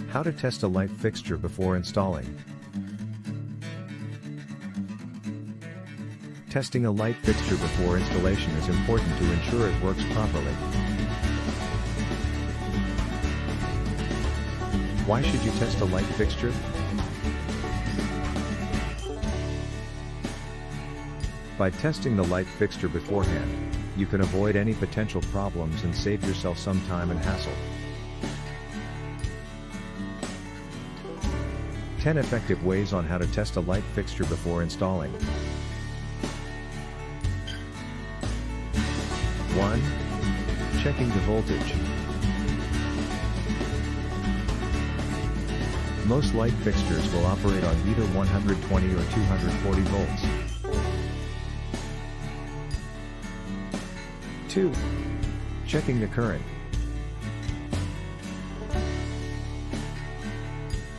How to test a light fixture before installing. Testing a light fixture before installation is important to ensure it works properly. Why should you test a light fixture? By testing the light fixture beforehand, you can avoid any potential problems and save yourself some time and hassle. 10 effective ways on how to test a light fixture before installing. 1. Checking the voltage. Most light fixtures will operate on either 120 or 240 volts. 2. Checking the current.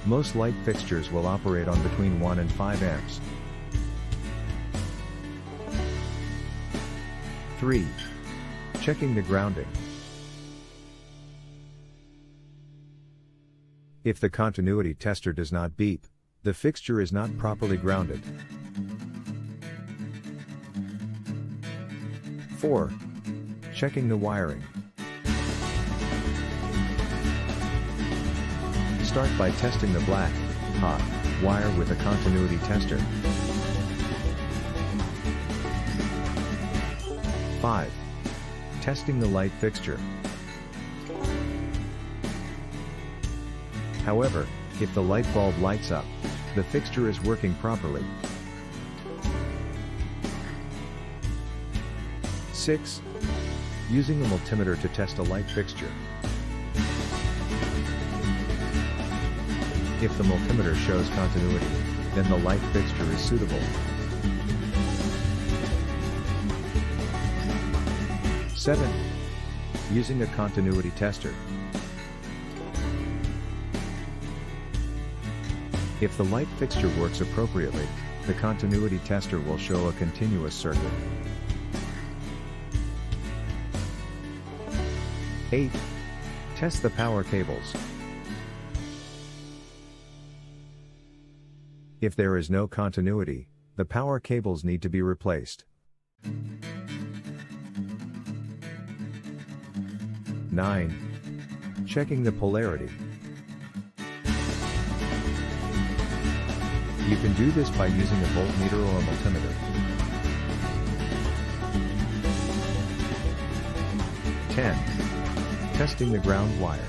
Most light fixtures will operate on between 1 and 5 amps. 3. Checking the grounding. If the continuity tester does not beep, the fixture is not properly grounded. 4. Checking the wiring. Start by testing the black, hot, wire with a continuity tester. 5. Testing the light fixture. However, if the light bulb lights up, the fixture is working properly. 6. Using a multimeter to test a light fixture. If the multimeter shows continuity, then the light fixture is suitable. 7. Using a continuity tester. If the light fixture works appropriately, the continuity tester will show a continuous circuit. 8. Test the power cables. If there is no continuity, the power cables need to be replaced. 9. Checking the polarity. You can do this by using a voltmeter or a multimeter. 10. Testing the ground wire.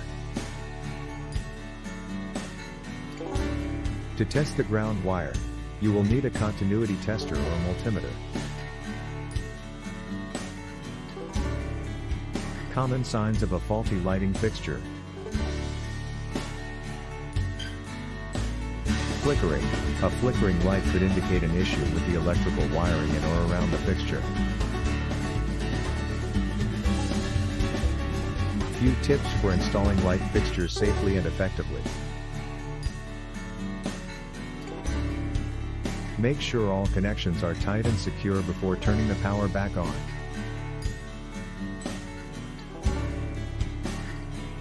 To test the ground wire, you will need a continuity tester or a multimeter. Common signs of a faulty lighting fixture. Flickering. A flickering light could indicate an issue with the electrical wiring in or around the fixture. Few tips for installing light fixtures safely and effectively. Make sure all connections are tight and secure before turning the power back on.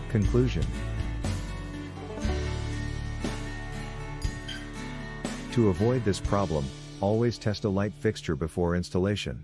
Conclusion. To avoid this problem, always test a light fixture before installation.